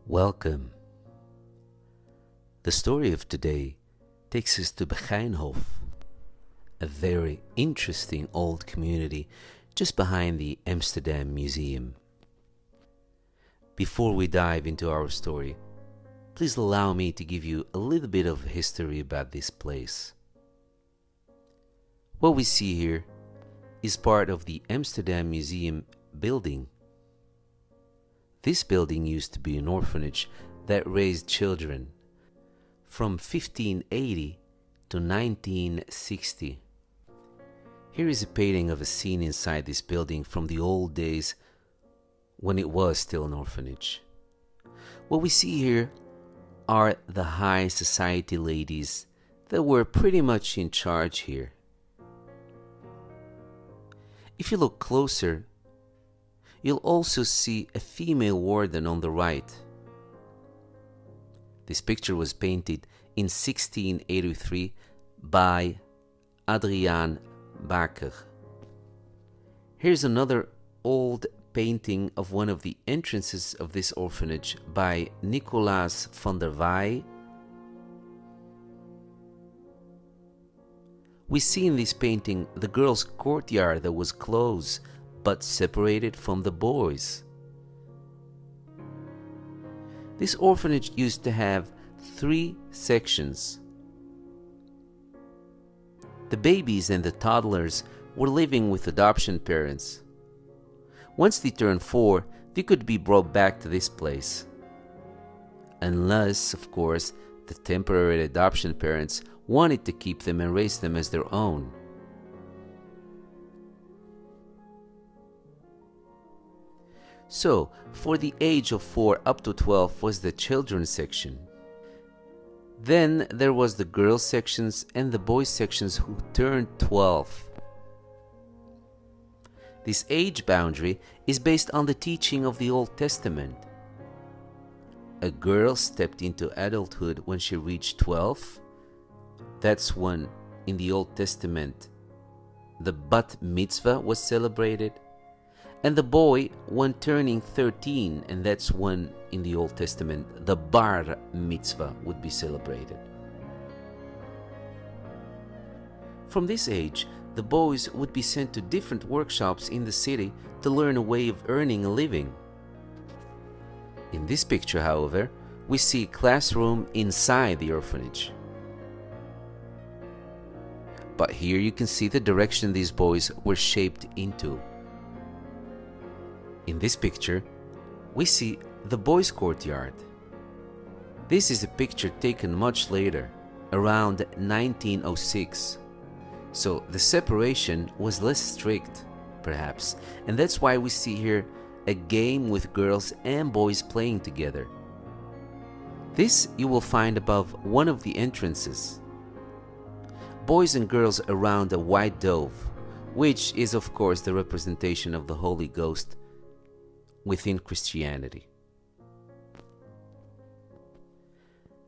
Welcome. The story of today takes us to Begijnhof, a very interesting old community just behind the Amsterdam Museum. Before we dive into our story, please allow me to give you a little bit of history about this place. What we see here is part of the Amsterdam Museum building. This building used to be an orphanage that raised children from 1580 to 1960. Here is a painting of a scene inside this building from the old days when it was still an orphanage. What we see here are the high society ladies that were pretty much in charge here. If you look closer, you'll also see a female warden on the right. This picture was painted in 1683 by Adriaan Bakker. Here's another old painting of one of the entrances of this orphanage by Nicolaas van der Waay. We see in this painting the girls' courtyard that was closed but separated from the boys. This orphanage used to have 3 sections. The babies and the toddlers were living with adoption parents. Once they turned 4, they could be brought back to this place. Unless, of course, the temporary adoption parents wanted to keep them and raise them as their own. So, for the age of 4 up to 12 was the children's section. Then there was the girls sections and the boys sections who turned 12. This age boundary is based on the teaching of the Old Testament. A girl stepped into adulthood when she reached 12. That's when, in the Old Testament, the bat mitzvah was celebrated. And the boy, when turning 13, and that's when, in the Old Testament, the bar mitzvah would be celebrated. From this age, the boys would be sent to different workshops in the city to learn a way of earning a living. In this picture, however, we see a classroom inside the orphanage. But here you can see the direction these boys were shaped into. In this picture, we see the boys' courtyard. This is a picture taken much later, around 1906. So the separation was less strict, perhaps, and that's why we see here a game with girls and boys playing together. This you will find above one of the entrances. Boys and girls around a white dove, which is of course the representation of the Holy Ghost within Christianity.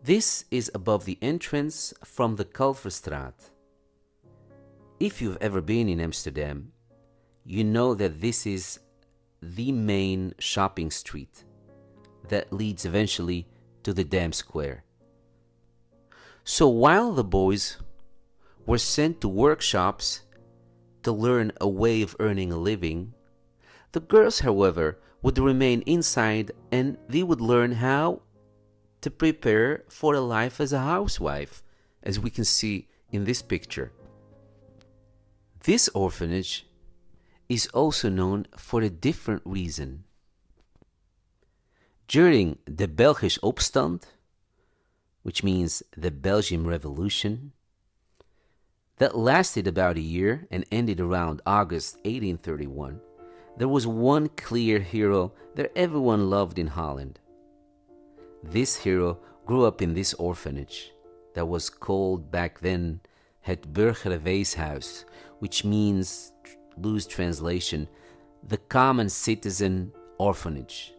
This is above the entrance from the Kalverstraat. If you've ever been in Amsterdam, you know that this is the main shopping street that leads eventually to the Dam Square. So while the boys were sent to workshops to learn a way of earning a living, the girls, however, would remain inside and they would learn how to prepare for a life as a housewife, as we can see in this picture. This orphanage is also known for a different reason. During the Belgisch Opstand, which means the Belgian Revolution, that lasted about a year and ended around August 1831, there was one clear hero that everyone loved in Holland. This hero grew up in this orphanage that was called back then het Burgerweeshuis, which means, loose translation, the common citizen orphanage.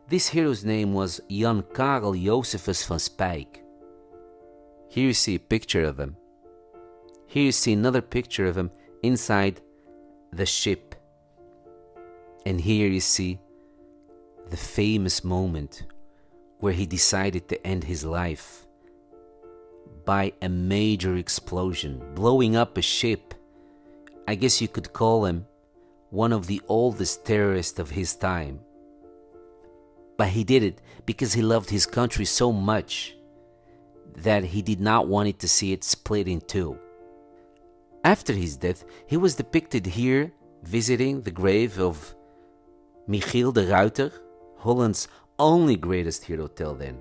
This hero's name was Jan Karel Josephus van Speyk. Here you see a picture of him. Here you see another picture of him inside the ship. And here you see the famous moment where he decided to end his life by a major explosion, blowing up a ship. I guess you could call him one of the oldest terrorists of his time. But he did it because he loved his country so much that he did not want it to see it split in two. After his death, he was depicted here visiting the grave of Michiel de Ruiter, Holland's only greatest hero till then.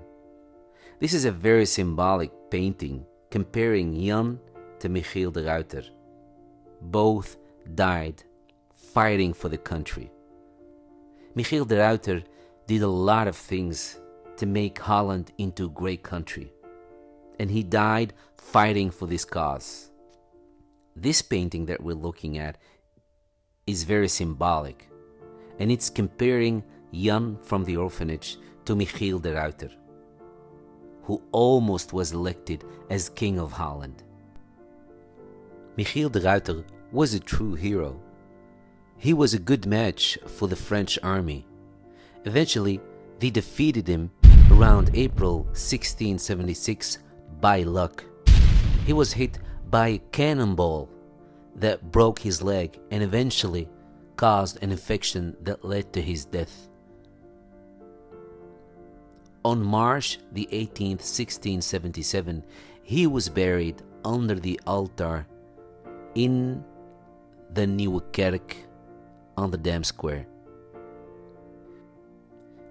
This is a very symbolic painting comparing Jan to Michiel de Ruiter. Both died fighting for the country. Michiel de Ruiter did a lot of things to make Holland into a great country, and he died fighting for this cause. This painting that we're looking at is very symbolic, and it's comparing Jan from the orphanage to Michiel de Ruiter, who almost was elected as King of Holland. Michiel de Ruiter was a true hero. He was a good match for the French army. Eventually, they defeated him around April 1676 by luck. He was hit by a cannonball that broke his leg and eventually caused an infection that led to his death. On March the 18th, 1677, he was buried under the altar in the Nieuwe Kerk on the Dam Square.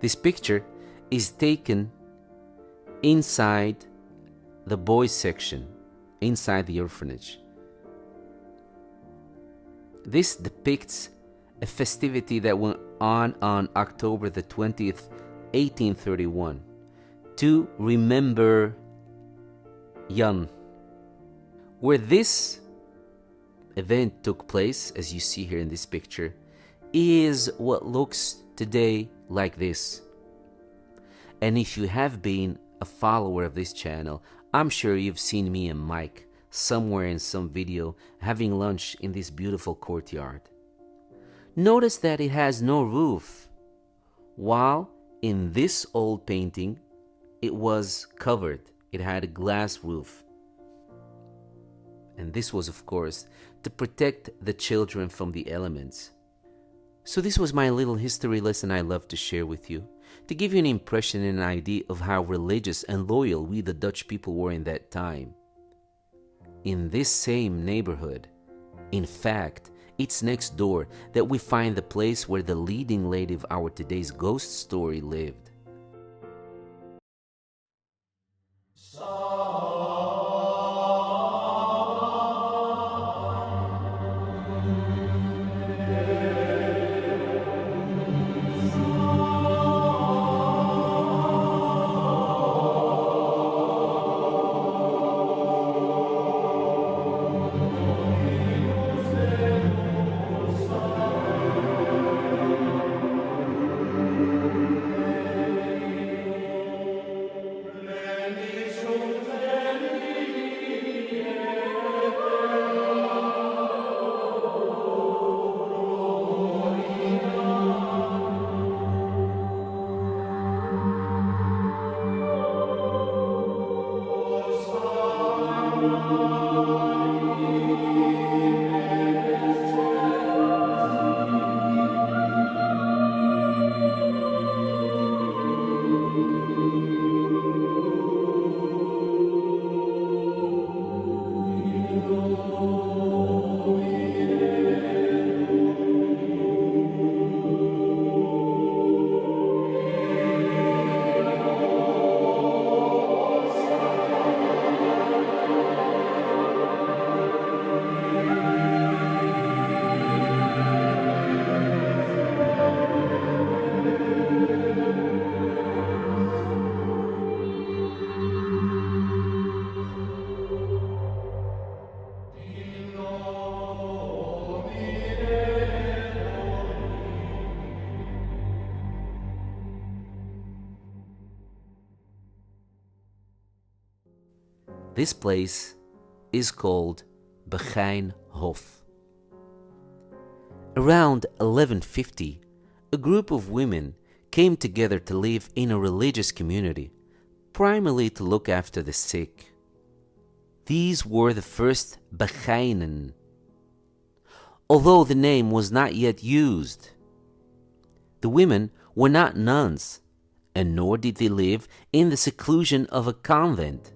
This picture is taken inside the boys section, inside the orphanage. This depicts a festivity that went on October the 20th, 1831, to remember Jan. Where this event took place, as you see here in this picture, is what looks today like this. And if you have been a follower of this channel, I'm sure you've seen me and Mike somewhere in some video having lunch in this beautiful courtyard. Notice that it has no roof, while in this old painting it was covered. It had a glass roof. And this was, of course, to protect the children from the elements. So this was my little history lesson I love to share with you, to give you an impression and an idea of how religious and loyal we the Dutch people were in that time. In this same neighborhood, in fact, it's next door that we find the place where the leading lady of our today's ghost story lived. This place is called Begijnhof. Around 1150, a group of women came together to live in a religious community, primarily to look after the sick. These were the first Begijnen, although the name was not yet used. The women were not nuns, and nor did they live in the seclusion of a convent.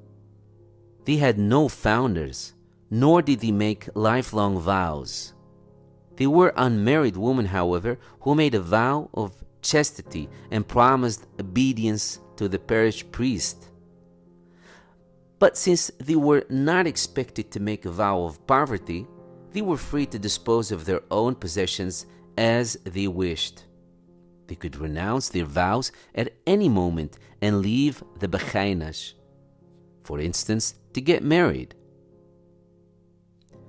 They had no founders, nor did they make lifelong vows. They were unmarried women, however, who made a vow of chastity and promised obedience to the parish priest. But since they were not expected to make a vow of poverty, they were free to dispose of their own possessions as they wished. They could renounce their vows at any moment and leave the Begijnhuis, for instance, to get married.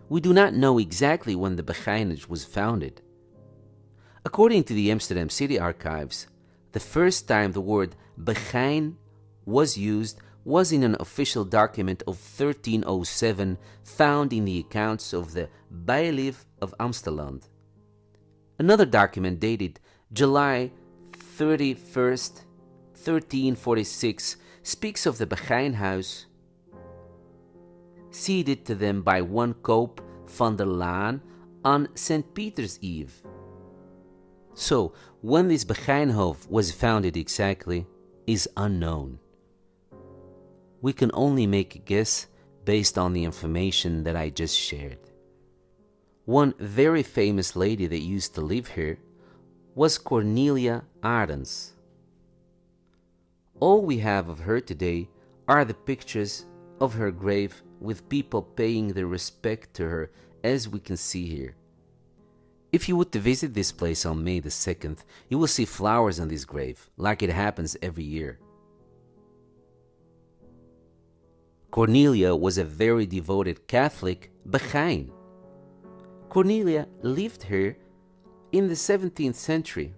We do not know exactly when the Begijnhuis was founded. According to the Amsterdam City Archives, the first time the word Begijn was used was in an official document of 1307 found in the accounts of the Bailiff of Amsterdam. Another document dated July 31st, 1346 speaks of the Begijnhuis ceded to them by one Koop van der Laan on St. Peter's Eve. So, when this Begijnhof was founded exactly is unknown. We can only make a guess based on the information that I just shared. One very famous lady that used to live here was Cornelia Arends. All we have of her today are the pictures of her grave with people paying their respect to her, as we can see here. If you were to visit this place on May the 2nd, you will see flowers on this grave, like it happens every year. Cornelia was a very devoted Catholic Begijn. Cornelia lived here in the 17th century,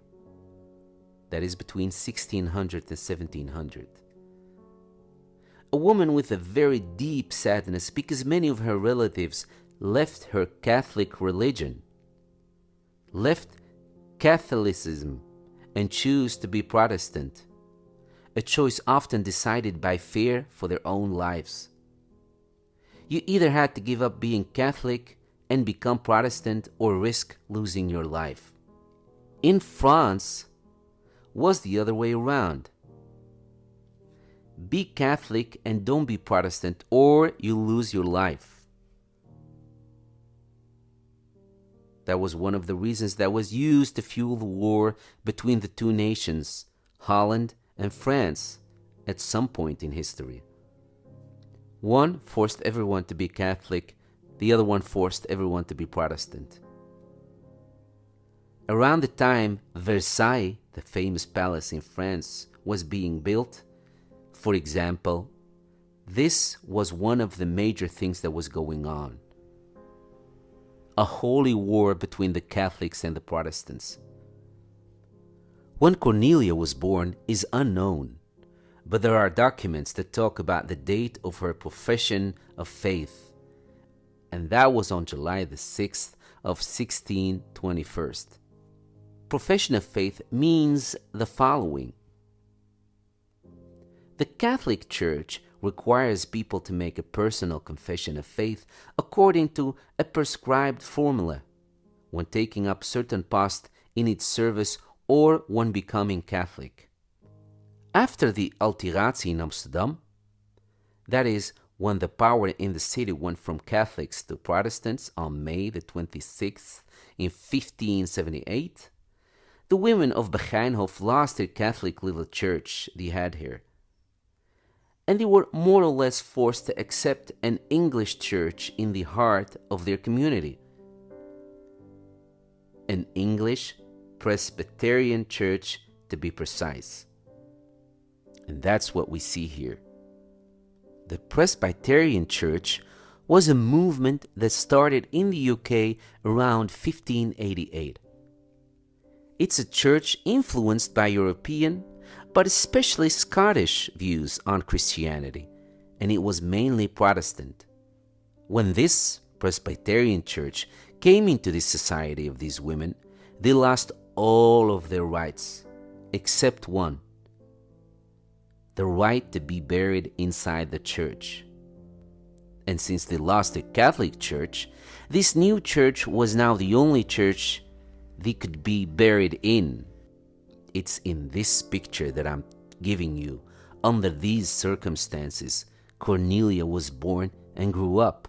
that is between 1600 and 1700. A woman with a very deep sadness because many of her relatives left her Catholic religion, left Catholicism, and chose to be Protestant, a choice often decided by fear for their own lives. You either had to give up being Catholic and become Protestant or risk losing your life. In France, was the other way around. Be Catholic and don't be Protestant, or you lose your life. That was one of the reasons that was used to fuel the war between the two nations, Holland and France, at some point in history. One forced everyone to be Catholic, the other one forced everyone to be Protestant. Around the time Versailles, the famous palace in France, was being built, for example, this was one of the major things that was going on. A holy war between the Catholics and the Protestants. When Cornelia was born is unknown, but there are documents that talk about the date of her profession of faith, and that was on July the 6th of 1621. Profession of faith means the following. The Catholic Church requires people to make a personal confession of faith according to a prescribed formula when taking up certain posts in its service or when becoming Catholic. After the alteratie in Amsterdam, that is, when the power in the city went from Catholics to Protestants on May the 26th in 1578, the women of Begijnhof lost their Catholic little church they had here, and they were more or less forced to accept an English church in the heart of their community. An English Presbyterian church, to be precise. And that's what we see here. The Presbyterian church was a movement that started in the UK around 1588. It's a church influenced by European, but especially Scottish views on Christianity, and it was mainly Protestant. When this Presbyterian church came into the society of these women, they lost all of their rights, except one: the right to be buried inside the church. And since they lost the Catholic Church, this new church was now the only church they could be buried in. It's in this picture that I'm giving you. Under these circumstances, Cornelia was born and grew up.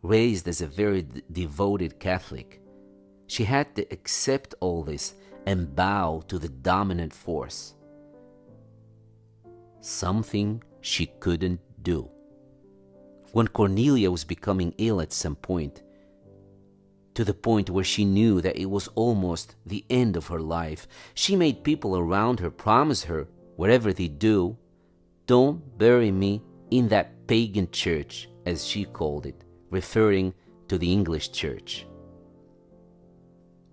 Raised as a very devoted Catholic, she had to accept all this and bow to the dominant force. Something she couldn't do. When Cornelia was becoming ill at some point, to the point where she knew that it was almost the end of her life, she made people around her promise her, whatever they do, don't bury me in that pagan church, as she called it, referring to the English church.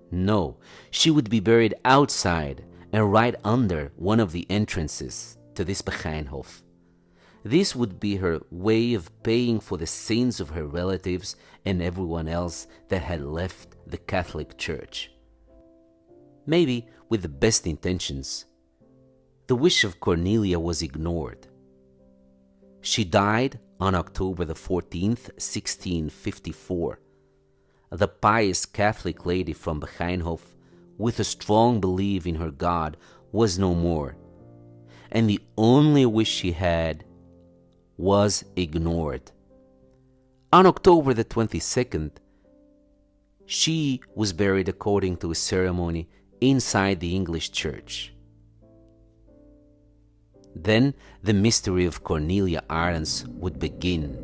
No, she would be buried outside and right under one of the entrances to this Begijnhof. This would be her way of paying for the sins of her relatives and everyone else that had left the Catholic Church. Maybe with the best intentions, the wish of Cornelia was ignored. She died on October the 14th, 1654. The pious Catholic lady from Begijnhof, with a strong belief in her God, was no more, and the only wish she had was ignored. On October the 22nd, she was buried according to a ceremony inside the English church. Then the mystery of Cornelia Arends would begin.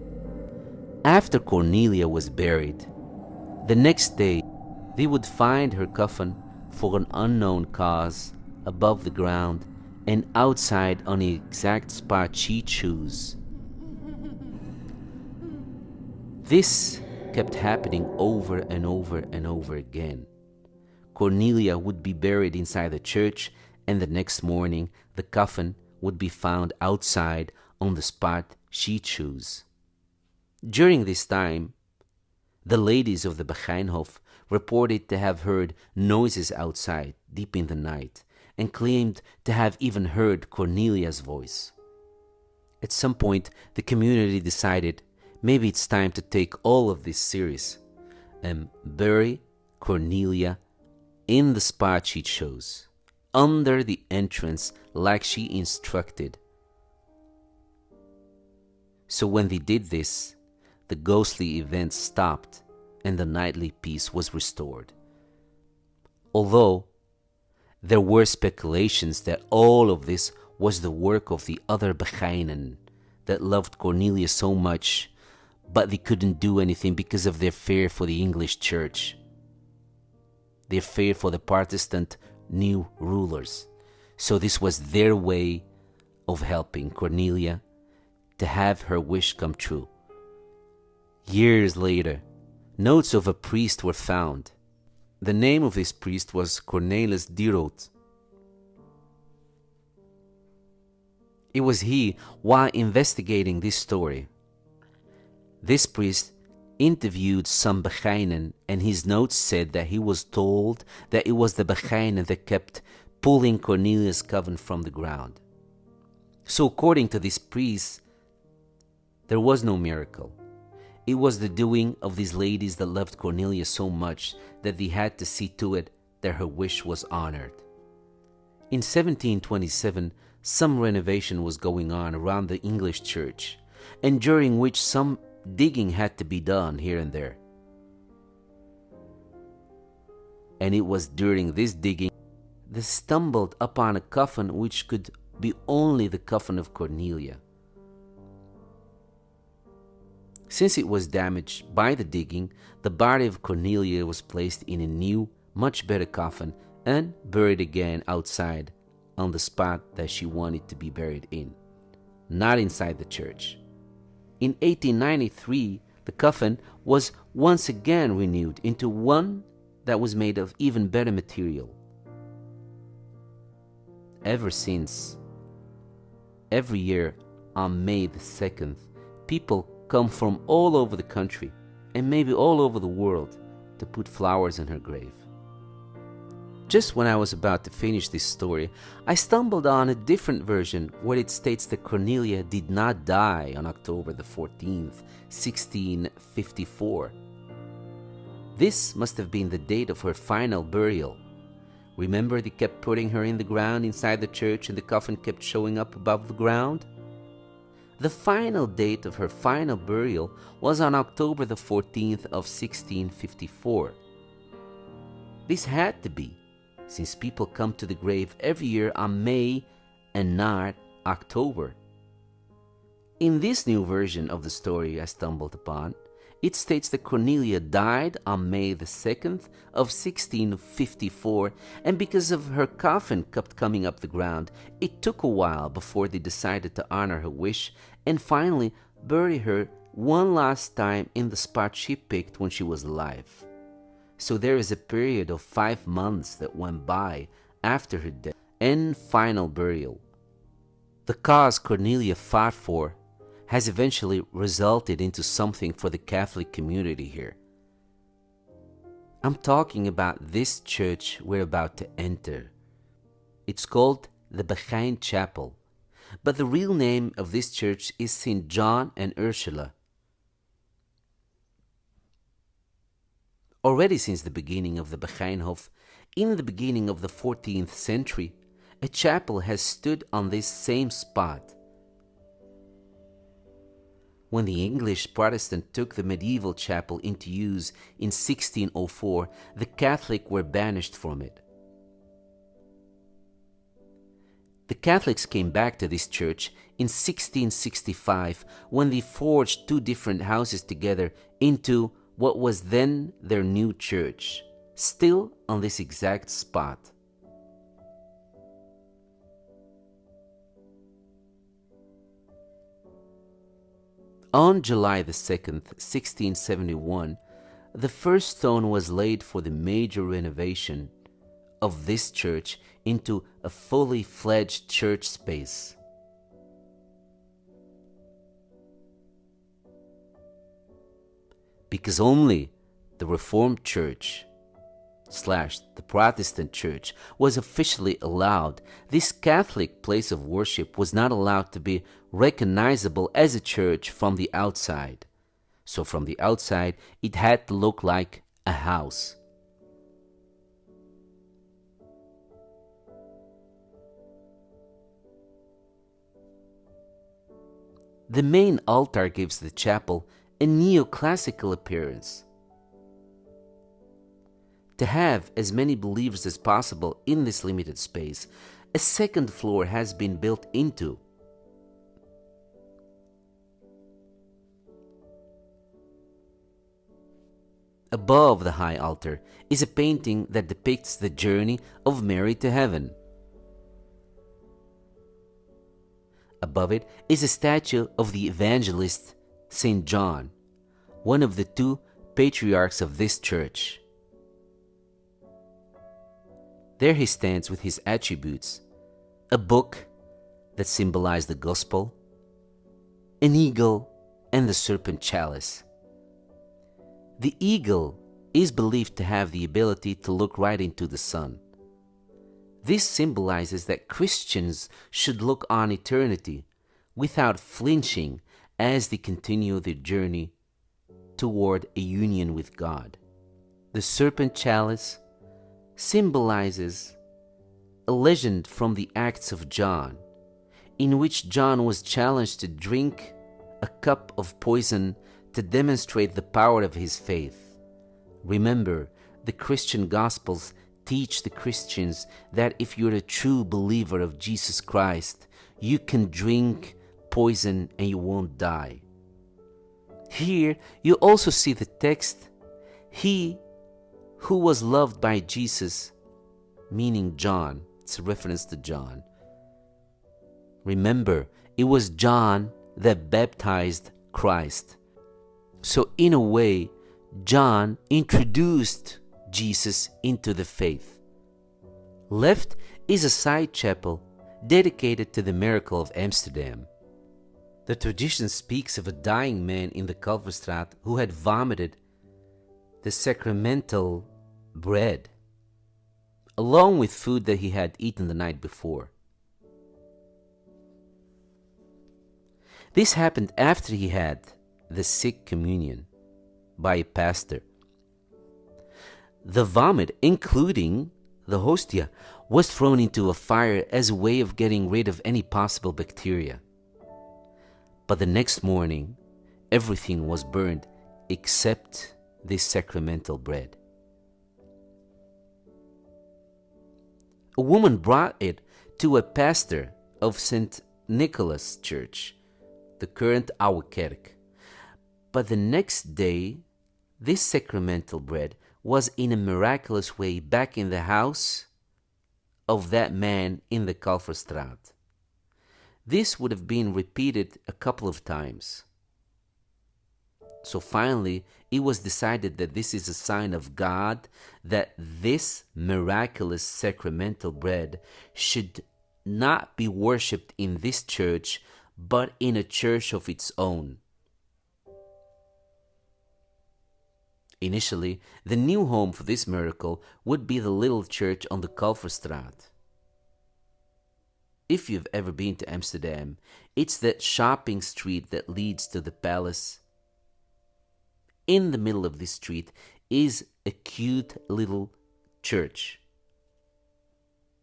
After Cornelia was buried, the next day they would find her coffin for an unknown cause above the ground and outside on the exact spot she chose. This kept happening over and over and over again. Cornelia would be buried inside the church, and the next morning the coffin would be found outside on the spot she chose. During this time, the ladies of the Begijnhof reported to have heard noises outside deep in the night and claimed to have even heard Cornelia's voice. At some point, the community decided maybe it's time to take all of this serious and bury Cornelia in the spot she chose, under the entrance like she instructed. So when they did this, the ghostly events stopped and the nightly peace was restored. Although there were speculations that all of this was the work of the other Begijnen that loved Cornelia so much, but they couldn't do anything because of their fear for the English church, their fear for the Protestant new rulers. So this was their way of helping Cornelia to have her wish come true. Years later, notes of a priest were found. The name of this priest was Cornelis Dierold. It was he, while investigating this story. This priest interviewed some Begijnen, and his notes said that he was told that it was the Begijnen that kept pulling Cornelia's coffin from the ground. So according to this priest, there was no miracle. It was the doing of these ladies that loved Cornelia so much that they had to see to it that her wish was honored. In 1727, some renovation was going on around the English church, and during which some digging had to be done here and there. And it was during this digging they stumbled upon a coffin which could be only the coffin of Cornelia. Since it was damaged by the digging, the body of Cornelia was placed in a new, much better coffin and buried again outside on the spot that she wanted to be buried in, not inside the church. In 1893, the coffin was once again renewed into one that was made of even better material. Ever since, every year on May the 2nd, people come from all over the country and maybe all over the world to put flowers in her grave. Just when I was about to finish this story, I stumbled on a different version where it states that Cornelia did not die on October the 14th, 1654. This must have been the date of her final burial. Remember, they kept putting her in the ground inside the church and the coffin kept showing up above the ground? The final date of her final burial was on October the 14th of 1654. This had to be, since people come to the grave every year on May and not October. In this new version of the story I stumbled upon, it states that Cornelia died on May the 2nd of 1654, and because of her coffin kept coming up the ground, it took a while before they decided to honor her wish and finally bury her one last time in the spot she picked when she was alive. So there is a period of 5 months that went by after her death and final burial. The cause Cornelia fought for has eventually resulted into something for the Catholic community here. I'm talking about this church we're about to enter. It's called the Begijnhof Chapel, but the real name of this church is St. John and Ursula. Already since the beginning of the Begijnhof, in the beginning of the 14th century, a chapel has stood on this same spot. When the English Protestant took the medieval chapel into use in 1604, the Catholic were banished from it. The Catholics came back to this church in 1665 when they forged two different houses together into what was then their new church, still on this exact spot. On July the 2nd, 1671, the first stone was laid for the major renovation of this church into a fully fledged church space. Because only the Reformed Church / the Protestant Church was officially allowed, this Catholic place of worship was not allowed to be recognizable as a church from the outside. So from the outside, it had to look like a house. The main altar gives the chapel a neoclassical appearance. To have as many believers as possible in this limited space, a second floor has been built into. Above the high altar is a painting that depicts the journey of Mary to heaven. Above it is a statue of the evangelist St. John, one of the two patriarchs of this church. There he stands with his attributes: a book that symbolized the gospel, an eagle, and the serpent chalice. The eagle is believed to have the ability to look right into the sun. This symbolizes that Christians should look on eternity without flinching as they continue their journey toward a union with God. The serpent chalice symbolizes a legend from the Acts of John, in which John was challenged to drink a cup of poison to demonstrate the power of his faith. Remember, the Christian Gospels teach the Christians that if you're a true believer of Jesus Christ, you can drink poison and you won't die. Here you also see the text, "He who was loved by Jesus," meaning John. It's a reference to John. Remember, it was John that baptized Christ. So in a way, John introduced Jesus into the faith. Left is a side chapel dedicated to the miracle of Amsterdam. The tradition speaks of a dying man in the Kalverstraat who had vomited the sacramental bread along with food that he had eaten the night before. This happened after he had the sick communion by a pastor. The vomit, including the hostia, was thrown into a fire as a way of getting rid of any possible bacteria. But the next morning, everything was burned except this sacramental bread. A woman brought it to a pastor of St. Nicholas Church, the current Oude Kerk. But the next day, this sacramental bread was in a miraculous way back in the house of that man in the Kalverstraat. This would have been repeated a couple of times. So finally, it was decided that this is a sign of God, that this miraculous sacramental bread should not be worshipped in this church, but in a church of its own. Initially, the new home for this miracle would be the little church on the Kalverstraat. If you've ever been to Amsterdam, it's that shopping street that leads to the palace. In the middle of this street is a cute little church.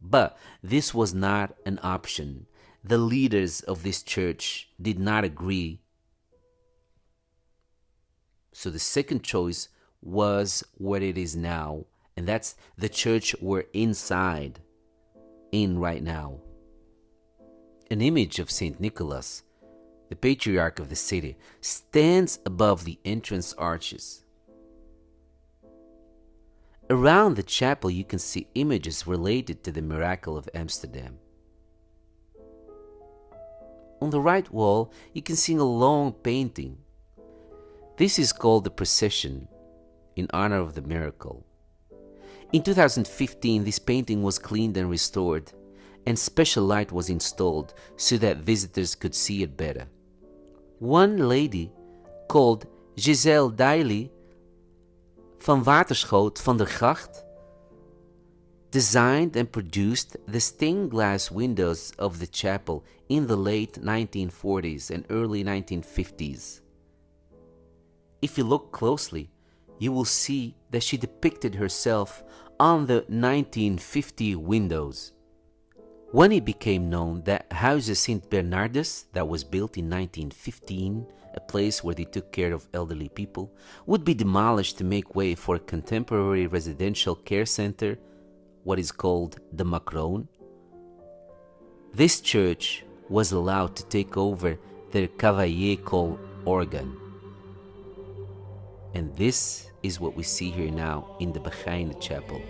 But this was not an option. The leaders of this church did not agree. So the second choice was what it is now, and that's the church we're in right now. An image of St. Nicholas, the patriarch of the city, stands above the entrance arches. Around the chapel you can see images related to the miracle of Amsterdam. On the right wall you can see a long painting. This is called the Procession, in honor of the miracle. In 2015 this painting was cleaned and restored, and special light was installed so that visitors could see it better. One lady called Giselle Daily van Waterschoot van der Gracht designed and produced the stained glass windows of the chapel in the late 1940s and early 1950s. If you look closely, you will see that she depicted herself on the 1950 windows. When it became known that Huize Sint Bernardus, that was built in 1915, a place where they took care of elderly people, would be demolished to make way for a contemporary residential care center, what is called the Macron, this church was allowed to take over the Cavalier Col organ. And this is what we see here now in the Begijnhof chapel.